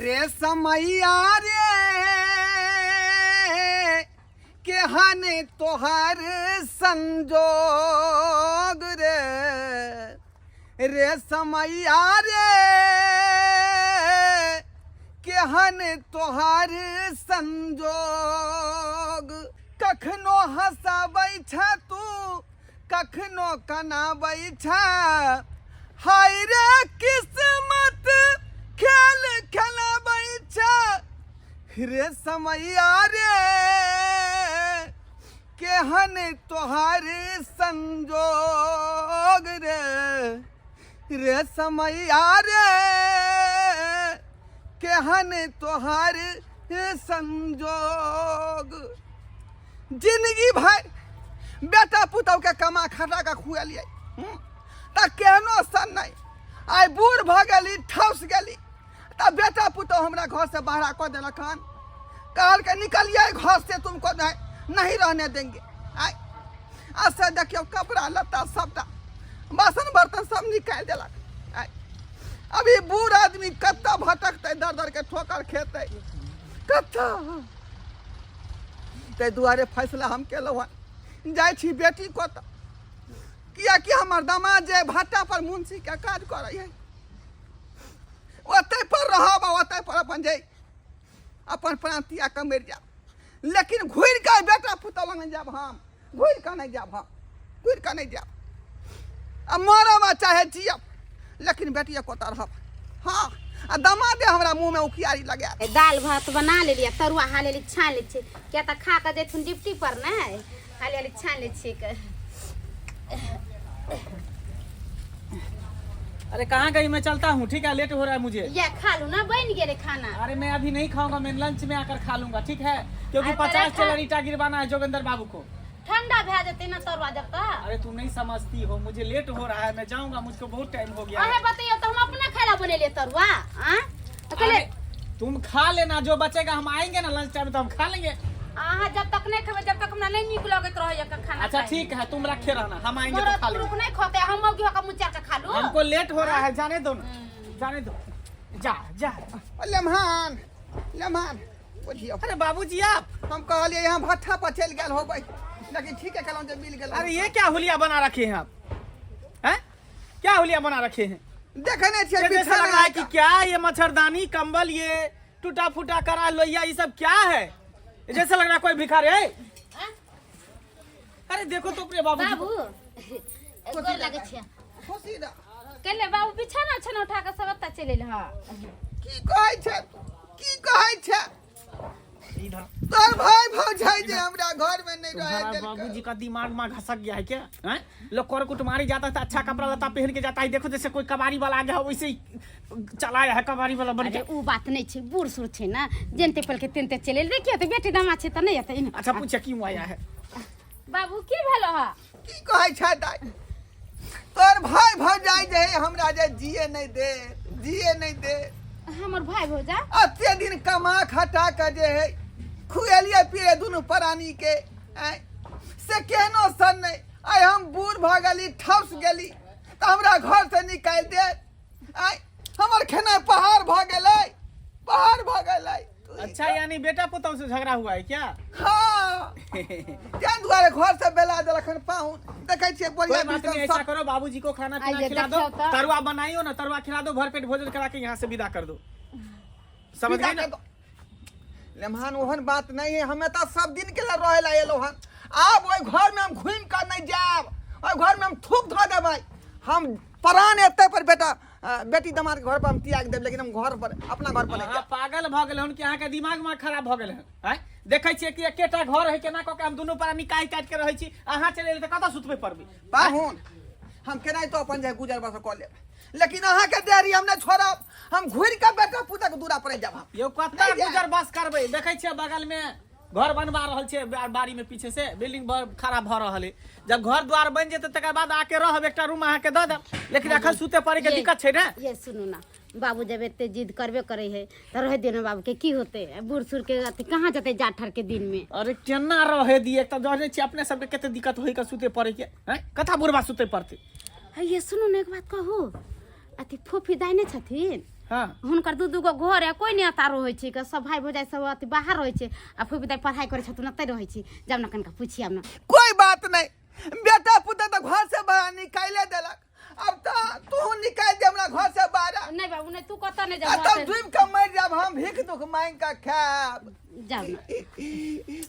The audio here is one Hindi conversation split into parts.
रे समैया रे केहने तोहार संजोग रे रे समैया रे केहने तोहार संजोग कखनो हंसाबै छ तू कखनो कनाबै छ हाय रे किस्मत खेल खेलाबै छ रे समैया रे केहन तोहार संजोग रे रे समैया रे केहन तोहार संजोग जिंदगी भर बेटा पुतौ के कमा खटा के खुएलिए त केहनो सन नहीं आइ बूढ़ भ गेली ठौस गेली त बेटा पुतौ हमरा घर से बाहर कर देलक हन कहल के निकलिए घर से तुमको नहीं रहने देंगे आइ ऐसे देखियो कपड़ा लत्ता सबटा बासन बर्तन सब निकाल देलक आइ अभी बूढ़ आदमी कत्ता भटकते दर दर के ठोकर खेते कत्ता ते दुआरे फैसला हम केलहुँ हन जाइ छी बेटी को त किया कि हमर दामाद जे भाटा पर मुंशी के काज करे है ओते पर रहब ओते पर अपन जे अपन प्रांतिया कमर जा लेकिन घुर के बेटा पुतौ लग जाब हम घुर के नहीं जाब हम घुर के नहीं जाब अब मरब चाहे जियब लेकिन बेटिया को रहब हाँ आ दामादे हमरा मुंह में उखियारी लगा दाल भात बना लेलिए तरुआ हाल लेली छान ले छी क्या त खा के जेथुन डिप्टी पर ना हाल लेली छान ले छी के अरे कहाँ गई मैं चलता हूँ ठीक है लेट हो रहा है मुझे ये खा लू ना बन गए खाना अरे मैं अभी नहीं खाऊंगा मैं लंच में आकर खा लूंगा ठीक है क्योंकि 50 चेलर ईटा गिरवाना है जोगिंदर बाबू को ठंडा भे जते ना तरुआ जब तक अरे तुम नहीं समझती हो मुझे लेट हो रहा है मैं जाऊंगा मुझको बहुत टाइम हो गया अरे बताइए तो हम अपना खाना बने लिए तरुआ हां अकेले तुम खा लेना जो बचेगा हम आएंगे ना लंच टाइम तो हम खा लेंगे हां जब तक नहीं खावे जब तक हमरा नहीं निक लगत रहे का खाना अच्छा ठीक है तुम रखे रहना हम आएंगे तो खा लेंगे नहीं खाते हम मौगी का मुंचा का खा लूं हमको लेट हो रहा है जाने दो ना जाने दो जा जा लम्हान लम्हान बुझियो अरे बाबूजी आप हम कहलिए यहाँ भट्ठा पर चल गेल होबै लेकिन ठीक है कहलौं जे मिल गेल अरे ये क्या हुलिया बना रखे हैं आप हैं क्या हुलिया बना रखे हैं देखने छे जैसा लग रहा है कि क्या ये मच्छरदानी कंबल ये टूटा फूटा करा लोहिया ये सब क्या है जैसा लग रहा है कोई भिखारी है अरे देखो तो प्रिय बाबू बाबू गोर लागे छे खुशी दा केले बाबू बिछाना छन उठा के सबता चले हां की कहै छे तोर भाई भौजाई जे हमरा घर में नहीं रहे देलकै बाबूजी का दिमाग में घसक गया है क्या हैं लोग कर कुटमारी जाता था अच्छा कपड़ा लता पहन के जाता है देखो जैसे कोई कबाड़ी वाला आ गया वैसे ही चलाया है कबाड़ी वाला बन अरे उ बात नहीं छे बूढ़ सुर छे ना जनते पल के तेनते चले देखियो तो बेटी दामा छे त नहीं आते अच्छा पूछे क्यों आया है बाबू की भेलो हा की कहै छे दाई तोर भाई भौजाई जे हमरा जे जिए नहीं दे हमर भाई भौजा अते दिन कमा खटा के जे है खुएलिए पिए दुनु प्राणी के से केनो सन नहीं आइ हम बूढ़ भ गेली ठौस गेली त हमरा घर से निकाल दे आइ हमर खेना पहाड़ भ गेलै अच्छा यानी बेटा पुतौ से झगड़ा हुआ है क्या हाँ जान दुआरे घर से बेला देलखन पाहुन देखै छियै बढ़िया कोई बात नहीं ऐसा करो बाबूजी को खाना पीना खिला दो तरुआ बनाइयो ना तरुआ खिला दो भरपेट भोजन करा के यहाँ से विदा कर दो समझ गए ना लेमहान ओहन बात नहीं है हमें तो सब दिन के लिए रहे ला एलो हन आब ओइ घर में हम घुम कर नहीं जाब ओइ घर में हम थूक धो देबै हम प्राण एते पर बेटा बेटी दमाद के घर पर हम त्याग देब लेकिन हम घर पर अपना घर पर नहीं जाब पागल भ गेल हन कि अहाँ के दिमाग में खराब भ गेल हन हैं देखै छियै कि एकेटा घर है केना क के हम दुनू प्राणी काटि काटि के रहै छी अहाँ चले एले त कतऽ सुतबे पड़बे पाहुन हम केनाइ तो अपन जाय गुजर बस क लेब लेकिन अहाँ के देरी हम नहीं छोड़ब हम घुर के बेटा पुता के दूरा पर जाब हम यो कतऽ गुजर बस करबै देखै छियै बगल में घर बनवा रहल छै बाड़ी में पीछे से बिल्डिंग खराब भ रहल है जब घर द्वार बन जेतै तकर बाद आके रहब एकटा रूम अहाँ के द देब लेकिन अखन सुते पड़े के दिक्कत छै ना ये सुनू ना बाबू जब एते जिद करबे करे है त रह देना बाबू के की होते बूढ़ सुर के कहां जते जाठर के दिन में अरे केना रहे दिए त जाने छी अपने सब के कते दिक्कत होई के सुते पड़े के हैं कथा बुढ़वा सुते पड़ते ये सुनू ना एक बात कहू अति फोफी दाई ने छथिन हाँ हुनकर दू गो घर है, कोई नहीं अतारो होइ छै, सब भाई भौजाई सब अति बाहर रहै छै, आ फूफी दाई पढ़ाई करे छथुन अतै रहै छै। जब ना कनका पूछिए ना, कोई बात नहीं, बेटा पुता तो घर से बाहर निकाले देलक, अब तो तू निकाल दे हमरा घर से बाहर। नहीं बाबू नहीं, तू कत नहीं तब जा, डूब के मर जाब, हम भीख दुख मांग के खाब। जाओ ना।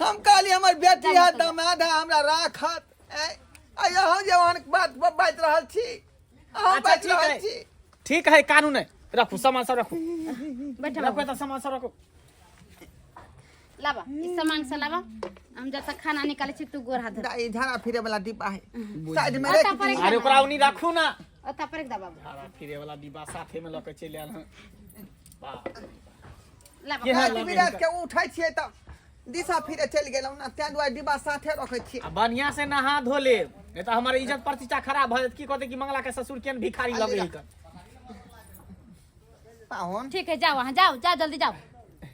हम कहली हमर बेटी है, दामाद है, हमरा राखत। आयो हम जवान के बात बात रहल छी, हम अच्छा, बात ठीक रहल है। छी। ठीक है, कानून है, रखो सामान सब रखो, बैठा रखो बाबू, तो सामान सब रखो। लाबा इस सामान से लाबा, हम जब तक खाना निकाले छी तू गोर हाथ धर। दाई झाड़ा फिरे वाला डिब्बा है, साइड में आता रख पर दी। अरे ओकरा उनी रखू ना, ओता पर एक दा बाबू, धारा फिरे वाला डिब्बा साथे में लेके चले आल हैं। लाबा के है? रात बिरात के उठै छियै त दिशा फिरे चल गेलौ ना, तें दुआरे डिब्बा साथे रखै छियै। आ बढ़िया से नहा धो ले, नहीं तो हमारे इज्जत प्रतिष्ठा खराब भ जात। की कहते कि मंगला के ससुर के भिखारी लगे है कर। पाहुन ठीक है, जाओ वहाँ जाओ, जाओ जल्दी जाओ,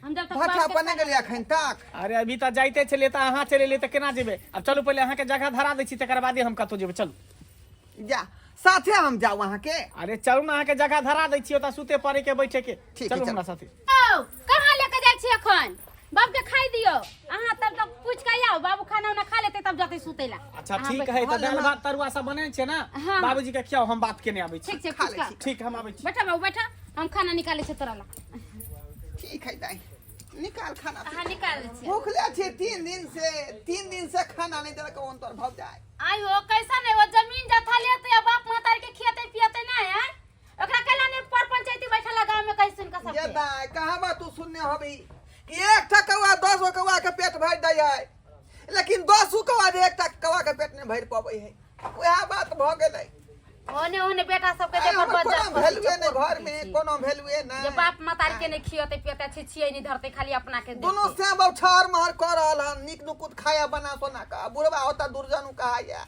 हम जब तक भाठा बात के बने गेलियै अखन तक। अरे अभी तो जाइते चले तो अहाँ चले ले तो केना जेबे। अब चलू पहले अहाँ के जगह धरा दै छी, तकर बादे हम कतौ जेबे। चलू जा साथे हम जाऊ वहां के। अरे चलू ना, अहाँ के जगह धरा दै छी, ओता सुते पड़े के बैठे के। ठीक है, चलू चल। हमरा साथे। आओ, कहाँ लेके जाइ छी अखन? बाप के खाई दियो, अहाँ तब तक पूछ के आओ, बाबू खाना उना खा लेते तब जाते सुतेला। अच्छा अहाँ ठीक बैठो। है, तो दाल भात तरुआ सब बने छे ना, हाँ। बाबूजी के खियाओ, हम बात केने आबै छी। ठीक छै, खा पूछ ले के। ठीक, हम आबै छी। बैठा बाबू बैठा, हम खाना निकाले छी तोरा ला। ठीक है दाई, निकाल खाना। अहाँ निकाल लै छी। भूखले छी 3 दिन से खाना नहीं देलक, कौन तोर भौ जाए। आई हो कैसा नहीं, वो जमीन जथा लेते या बाप महतारी के खियाते पियाते ना है, ओकरा केला ने पर पंचायती बैठा लगा में कैसे सुन का सब ये दाई कहावत तू सुनने होबी कि एक टा कौआ 10 गो कौआ के पेट भर दै है, लेकिन 10 गो कौआ एक टा कौआ के पेट नहीं भर पाबै है। वह बात भ गेलै। ओने ओने बेटा सबके आइ देखो हमर बच्चा कोनो वैल्यूए नहीं घर में, कोनो वैल्यूए जे नहीं। बाप महतारी के नहीं खियाते पियाते छी छिए नहीं धरते, खाली अपना के दोनों देखते। से बौछार मार कर रहल हन, निक नुकुत खाया बना सोना का। बुढ़वा होता दुर्जनु कहा है,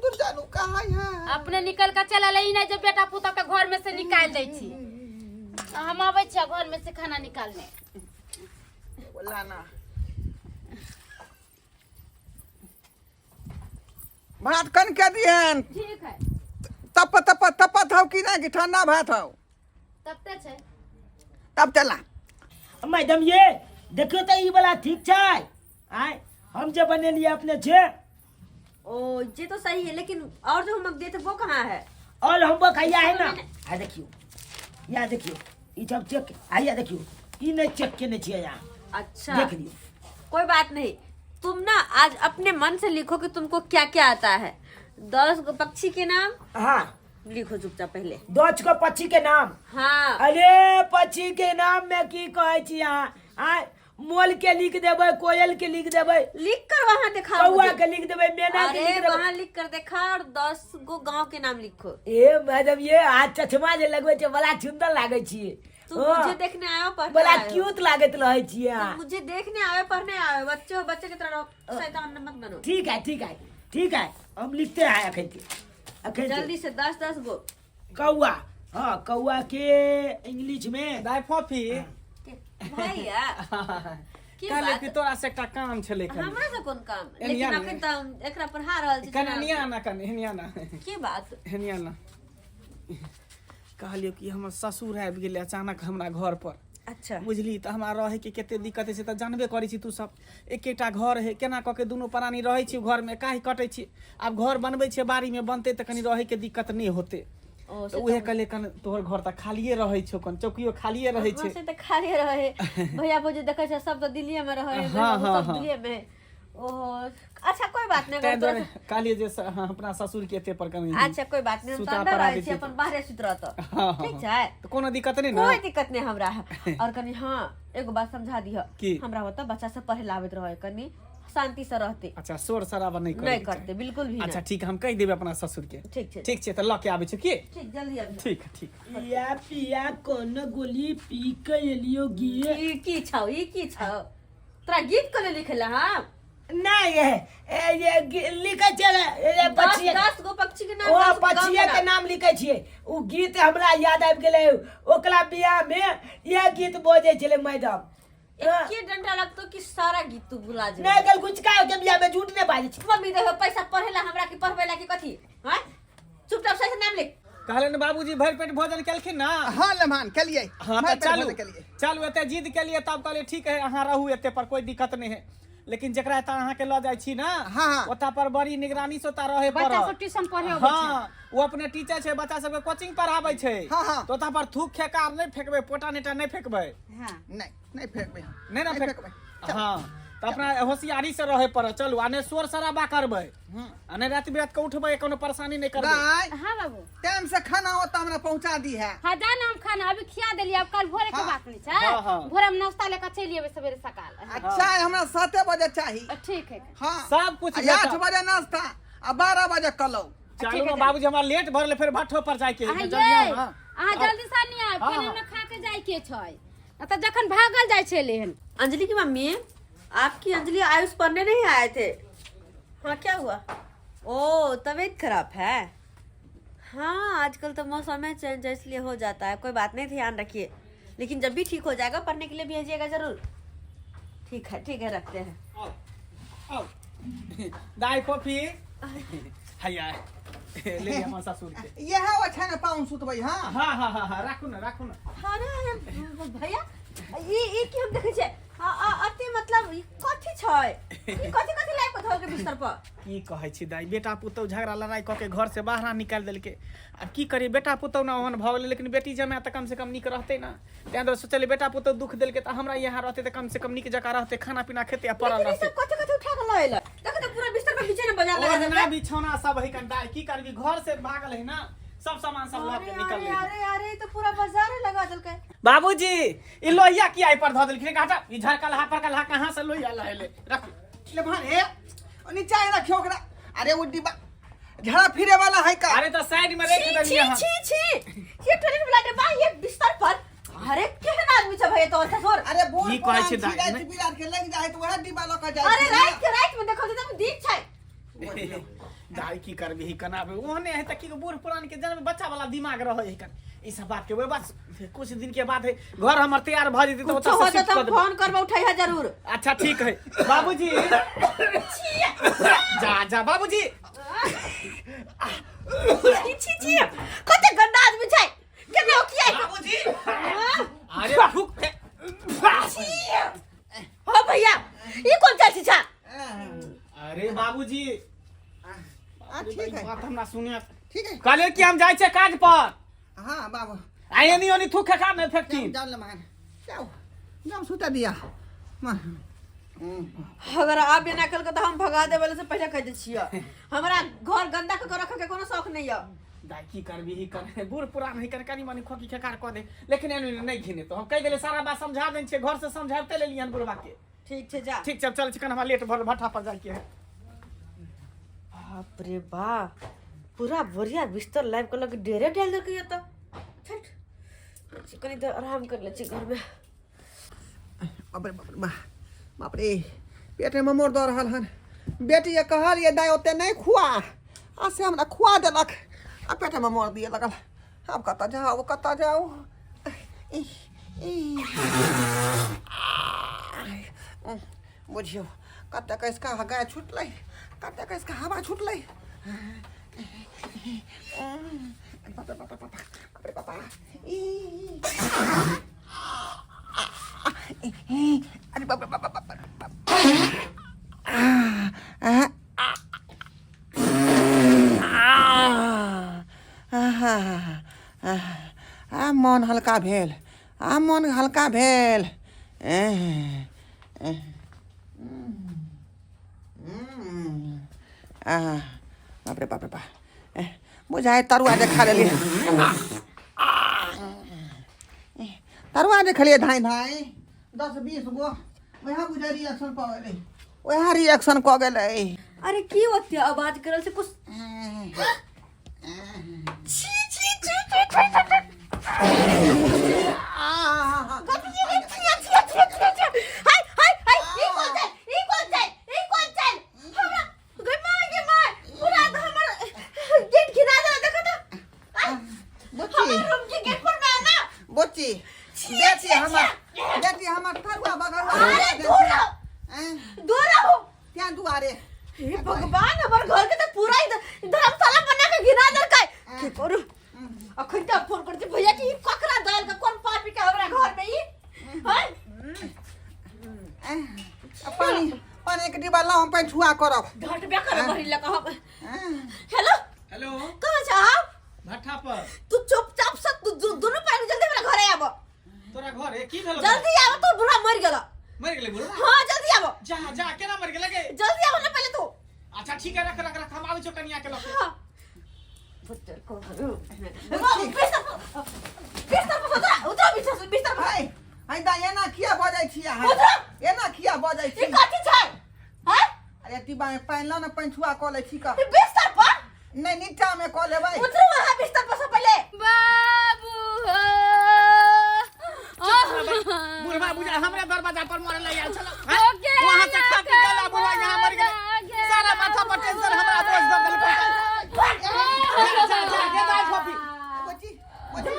दुर्जनु कहा है। अपने निकल के चला ले, नहीं जब बेटा पुता के घर में से निकाल दै छी। हम आबै छी घर में से खाना निकालने। बोला ना भात कन के दिहन, ठीक है, तपत हौ कि ना कि ठंडा भात हौ? तब ते छै। तब चला। मैडम ये देखियो तो ई वाला ठीक छै। आय हम जे बनेलिए अपने छे। ओ ये तो सही है, लेकिन और जो हम देते वो कहाँ है? और हम खैया है ना। आ देखियो, या देखियो, ई सब चेक आइया देखियो, ई नहीं चेक केने छियै यहाँ। अच्छा देख लियो। कोई बात नहीं, तुम ना आज अपने मन से लिखो कि तुमको क्या क्या आता है। 10 गो पक्षी के नाम हाँ, लिखो चुपचाप पहले। 10 को पक्षी के नाम। हाँ अरे पक्षी के नाम में की कहै छी यहाँ? आय मोल के लिख देबै, कोयल के लिख देबै, लिख कर वहाँ दिखाओ कौआ मुझे। के लिख देबै, मैना के अरे लिख देबै। वहाँ लिख कर देखा, और 10 गो गांव के नाम लिखो। ए मैडम ये आज चश्मा जे लगबै छै बड़ा सुंदर लागै छियै। तुम मुझे देखने आयो, पढ़ने बड़ा आयो। क्यूट लागत रहै छियै तुम अहाँ। मुझे देखने आयो, पढ़ने आयो। बच्चे हो, बच्चे की तरह शैतान मत बनो। ठीक है ठीक है ठीक है, हम लिखते हैं अखन जल्दी से 10 गो। कौआ। हाँ कौआ के इंग्लिश में दाई फॉफी भैया की कहले बात? कि तोरा से एकटा काम छले कनी। हमरा से कोन काम? एनिया लेकिन ने। अखन त हम एकरा पढ़ा रहल छी। कनिया ना कनी हेनिया ना, की बात? हेनिया ना। कहलियो कि हमर ससुर आबि गेलै अचानक हमरा घर पर। अच्छा बुझली त हमरा रहे के कते दिक्कत है से त जानबे करै छी तू सब। एकेटा घर है, केना क के दुनू प्राणी रहै छी घर में, काहे कटै छी। आब घर बनबै छै, बाड़ी में बनतै त कनी रहे के दिक्कत नहीं होते। ओ तो उहे कहले कन तोहर घर त खालिए रहै छौ, कन चौकियो खालिए रहै छै। से त खाली रहे। भैया भौजी देखे छै सब त दिल्ली में रहे, हाँ, हाँ, सब हाँ। दिल्ली में। ओहो अच्छा कोई बात नहीं। तै अगर दुआरे तोरा- कहलिए जे हाँ, अपना ससुर के एते पर कनी। अच्छा कोई बात नहीं, हम सुता तो अंदर पड़ा रहे दै छी, छी। अपन बाहरे सुत रहत। हाँ, ठीक हाँ, छै, तो कोनो दिक्कत नहीं ना। कोई दिक्कत नहीं हमरा। और कनी हाँ एगो बात समझा दिह। की? हमरा होता बच्चा सब पढ़े लाबत रहे, कनी शांति से रहते, अच्छा शोर शराबा नहीं करे। नहीं करते बिल्कुल भी अच्छा नहीं। ठीक, हम कह देबे अपना ससुर के। ठीक छै, ठीक छै त ल के आबै छै की? ठीक जल्दी आबी। ठीक ठीक। पिया पिया कौन गोली पी के एलियो गिए। ई की छौ, ई की छौ? तोरा गीत कोने लिखेला? हाँ नहीं ये लिखे छै ये पक्षी। 10 गो पक्षी के नाम। ओ 10 गो गाँव पक्षिया के नाम लिखे छियै। उ गीत हमरा याद आबि गेलै, ओकरा बियाह में ये गीत बजे छलै मैडम। एके डंडा लगतो कि सारा गीत तू भुला जे। नहीं कल कुछ का के बियाह में झूठ नहीं बाजे छै। मम्मी देखो पैसा पढ़ेला हमरा की पढ़वेला की कथी? हां चुपचाप से नाम लिख। कहले न बाबूजी भर पेट भोजन केलखिन ना। हाँ लम्हान के लिए हाँ तो चलू चलू एते जिद के लिए तब कहलिए ठीक है अहाँ रहू एते पर कोई दिक्कत नहीं है, लेकिन जकरा एता अहाँ के ल जाय छी ना हाँ। ओता पर बड़ी निगरानी से ओता रहे पर। बच्चा सब ट्यूशन पढ़े अबै छै। हाँ वो अपने टीचर छै, बच्चा सबके कोचिंग पढ़ाबै छै। हाँ, हाँ। तो ओता पर थूक खेकार नहीं फेकबे, पोटा नेटा नहीं फेकबे। हां नहीं फेंकबे नहीं ना फेक। फेंकबे। हाँ तो अपना होशियारी से रहे पर। चलू आने शोर शराबा करबे, आने रात बिरात के उठबे, कोनो परेशानी नहीं करबे। दाई हां बाबू टाइम से खाना होता हमरा पहुंचा दी है। हां जाना हम खाना अभी खिया देलिए, अब कल भोरे के हाँ। बात नहीं छै। हाँ, हाँ। भोरे में नाश्ता लेकर चली अबे सवेरे सकाल। अच्छा हमरा 7 बजे चाहिए। ठीक है हाँ सब कुछ 8 बजे नाश्ता आ 12 बजे कलौ। चलू ना बाबूजी हमरा लेट भरले फिर भट्ठो पर जाय के है। अहाँ जल्दी आओ ना। अहाँ जल्दी से नहीं आब, हाँ, फिर हाँ। हमरा खा के जाय के छै। त जखन भागल जाय छै लेहन। अंजलि की मम्मी, आपकी अंजलि आयुष पढ़ने नहीं आए थे। हाँ क्या हुआ? ओ तबीयत खराब है। हाँ आजकल तो मौसम में चेंज इसलिए हो जाता है, कोई बात नहीं, ध्यान रखिए, लेकिन जब भी ठीक हो जाएगा पढ़ने के लिए भेजिएगा जरूर। ठीक है रखते हैं। आओ दाई कॉफी हैया ले लिया हमार ससुर के। ये है अच्छा ना पाउन सुतबै। हाँ हाँ हाँ हाँ हाँ राखू ना। हाँ ना भैया, ये क्यों देखे छे? अति मतलब ई कथी छै? ई कथी लाइक को धो के बिस्तर पर? की कहै छी दाई, बेटा पुतौ झगड़ा लड़ाई क के घर से बाहर निकाल देलके। अब की करी, बेटा पुतौ ना ओहन भऽ गेलै, लेकिन बेटी जमाए त कम से कम नीक रहतै ना। तें तो सोचले बेटा पुतौ दुख देलके त हमरा यहाँ रहतै त कम से कम नीक जगह रहतै, खाना पीना खेतै आ पड़ल लेकिन ई रहतै। सब कथी उठा के लाएला? देखो तो पूरा बिस्तर पे बिछे ने बजा लगा ओढ़ना देलकै। बिछौना सब है कन दाई, की करबी, घर से भागल है ना, सब सामान सब लऽ के निकल ले। अरे तो पूरा बाजार लगा देलकै। बाबूजी ई लोहिया की आई पर धऽ देलखिन, हटा ई झरकलहा परकलहा कहाँ से लोहिया लाएले रख ले भान हे नीचे रखियो ओकरा। अरे वो डिब्बा झड़ा फिरे वाला है का? अरे तो साइड में रख देलिए हम। छी ये टॉयलेट वाला डब्बा ये बिस्तर पर। अरे केहन आदमी छ भैया तो ससुर? अरे बोल की कहै छै दाई दाई बिराट के लग जाए तो वह डिब्बा लऽ के जाए। अरे रात में देखो तो दीप छै। दाई की करबी ही कनाबे ओहने है त की बूढ़ पुरान के जन्म बच्चा वाला दिमाग रहे है कन ई सब बात के वे बस कुछ दिन के बाद है घर हमर तैयार भ जेतै तो ओता से शिफ्ट कर देबै। फोन करबो उठाई है जरूर। अच्छा ठीक है बाबूजी। जा बाबूजी। छी कते गंदा आदमी छै, केने हो किया बाबूजी अरे फुक हो भैया ये कौन चाची छा? अरे बाबूजी ठीक है बात हमरा सुनिए। ठीक है। कहले कि हम जाय छै काज पर। हाँ बाबू आए नहीं ओनी थूक खा नहीं फेंकती। जान ले मान जाओ जाम सुता दिया। अगर आप बिना कल के तो हम भगा दे वाले से पहले कह दे छियै, हमरा घर गंदा के रखे के कोनो शौक नहीं है। दाई की करबी ही कर बूढ़ पुरान ही कर कनी मनी खोकी खेकार क दे, लेकिन एनु नहीं घिने तो हम कह देले सारा बात समझा देन छे, घर से समझाते ले लियन बुढ़वा के। ठीक छै जा। ठीक चल चिकन हमरा लेट भर भट्ठा पर जाय के है। बाप रे बाप, पूरा बढ़िया बिस्तर लाइव कर लग डेरे डाल दे के त छट चिकन इधर आराम कर ले छी घर में। बाप रे बाप रे पेटे में मोर दऽ रहल हन। बेटी ये कहलिए दाई ओते नहीं खुआ, आ से हमरा खुआ देलक आ पेटे में मोर दिए लगल। अब कतऽ जाओ बुझियो कतऽ कैसका गाय छुटलै, कतऽ कैसका हवा छुटलै। बाप रे बाप अरे बाप रे बाप मन हल्का भेल, मन हल्का भेल। बाप रे बाप बुझाए तरुआ जे खा लेलिए, तरुआ जे खलिए धाई 10-20 गो वहाँ बुझाए रिएक्शन कऽ गेलै, वहाँ रिएक्शन कऽ गेलै। अरे की होते आवाज करल से कुछ छी बोची बेटी हमर तरुआ बगरुआ दूर रहो। क्या दुआरे हे भगवान, हमर घर के तो पूरा धर्मशाला बना के गिरा देलकै। की करू अखन तक फोन करते भैया कि ककरा दाल का कौन पापी के हमरा घर में ई हां पानी पानी के डिब्बा लाओ हम छुआ करब घट बे कर भरी ल कहब हेलो हेलो कहां छ आप भट्ठा पर तू चुपचाप से तू दोनों पैर जल्दी मेरे घरे आबो तोरा घर है की भेलो जल्दी आबो तो बुढ़ा मर गेला मर गेले बुढ़ा हां जल्दी आबो जा जा केना मर गेले गे जल्दी आबो ना पहले तू अच्छा ठीक है रख रख रख हम आबै छौ कनिया के लके हां पुत्र को बिस्तर हाय हाय दा एना किया बजै छी अहाँ उधर। एना किया बजै ई छी कथि छै हैं अरे तिबा में पानी ला ना पानी छुआ क ले छी का बिस्तर पर नहीं नीचा में क लेबै उतर वहां बिस्तर पर से पहले बाबू बुढ़वा बुझा हमरा दरवाजा पर मरे ले आयल छलो ओके, वहां से खा पी गेला बुढ़वा यहाँ मर गेले सारा माथा पर टेंशन हमरा बोझ दे देलकै जा जा जा खोपी बच्ची बच्ची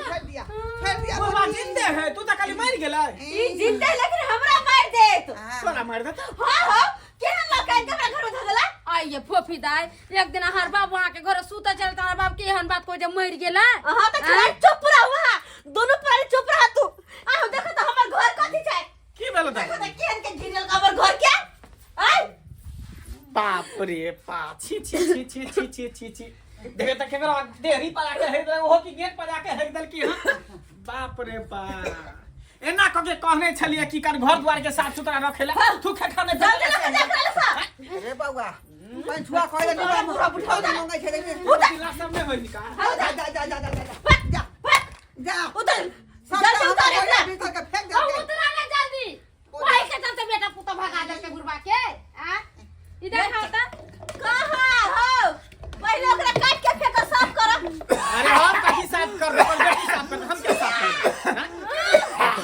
फेर दिया बुढ़वा जिंदे है तू त खाली मर गेलै ई जिंदा लेकिन हमरा मार देत तोरा मार दे हां हां केहन लगा के हमरा घर में धगला आइए फोफी दाई एक दिन हर बाप वहां के घर सूता चल तार बाप के एहन बात को जब मर गेला हां त चुप रह वहां दोनों पर चुप रह तू आ देखो तो हमर घर कथि छै की भेलो देखो तो केहन के गिरल का हमर घर के आई बाप रे बाप छी छी छी छी छी छी छी छी देखे त केकरा देहरी पर आके हेर दे ओहो की गेट पर आके हेर दल की हां बाप रे बाप एना कके कहने छलिए की कर घर द्वार के साफ सुथरा रखेला तू खाने जल्दी लगा देख ले सा अरे बाबा पानी छुआ क ले डिब्बा में बुढ़ा मंगाई छै रे जिला सब में होई का जा जा जा जा जा जा उधर सब जल्दी उतार के एकरा भीतर के फेंक अब दे उतरा ना जल्दी ओही के चलते बेटा पुतो भगा दल के बुढ़वा के आ इधर खाओ त कहां हो पहले ओकरा काट के फेंक साफ कर अरे हम कहीं साफ कर दे पर बेटी साफ कर हम क्या साफ कर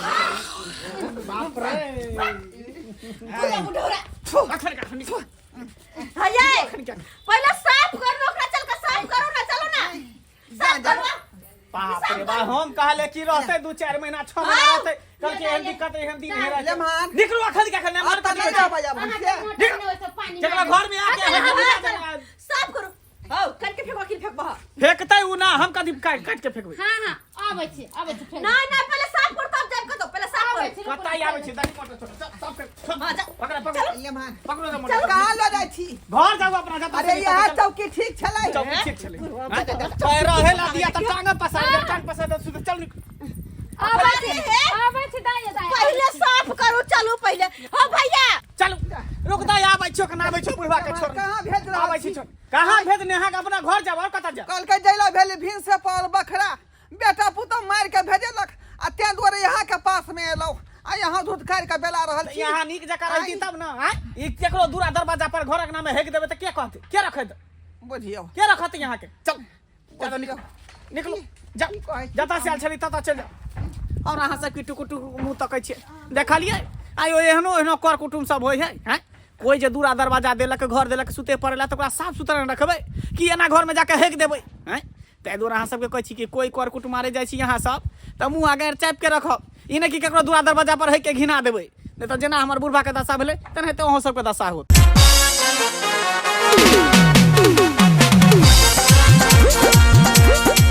बाप रे बुढ़ौरा अखर का हम हये पहले साफ कर ओकरा चल के साफ करो ना चलो ना साफ करवा बाप रे बा हम कहले की रहते 2-4 महीना 6 महीना रहते कल के हम दिक्कत है हम दिन नहीं रहते लेमान निकलो अखर का करने मर आता नहीं जा बजा भैया जकरा घर में आके है साफ करो हो काट के फेंको किल फेंक बहा फेंकते उ ना हम कदी काट के फेंकबै हां हां आबै छी फेर ना ना पहले साफ कर तब जाब कर दो पहले साफ कर कतई आबै छै दानी पटो छोड़ सब फेंक हां जा पकड़ पकड़ लेमान पकड़ो रे मोटा कहां ल जाइ छी घर जाओ अपना जा अरे यहाँ चौकी ठीक छलै चौकी ठीक चले पैर रहेला दिया त टांग पसार दे टांग पसार दे सुध चल आबै छी दाई दाई पहले साफ करो चलो पहले हो भैया चल रुक दे आबै छो कना आबै छो बुढ़वा के छोड़ कहां भेज रहा आबै छी छोड़ कहां भेज नेहा के अपना घर जाओ और कता जा कल के जैला भेली भीन से पाल बखरा बेटा पुतो मार के भेजलक आ ते दुआरे यहाँ के पास में एलौ आ यहाँ धुतकार के बेला रहल छी यहाँ नीक जका रहती तब ना हैं ई केकरो दूरा दरवाजा पर घरक नाम हेक देबे त के कहते के रखत बुझियो के रखत यहाँ के चल जा निकल निकलो जा जता से आल छली तता चल जा और अहाँ सब की टुकु टुकु मुंह तकै छै देखलिए आयो एहनो एहनो कर कुटुम सब होय है हैं कोई जे दूरा दरवाजा देलक घर देलक सुते पड़ेला त ओकरा साफ सुथरा रखबै कि एना घर में जाके हेक देबै हैं तै दूर अहाँ सबके कहै छी कि कोई कर कुटुम मारे जाइ छी यहाँ सब त मुंह आगे चाप के रखब ई नै कि केकरो दूरा दरवाजा पर हेक के घिना देबै नै त जेना हमर बुढ़वा के दशा भेलै तेनाहिते अहाँ सबके दशा होत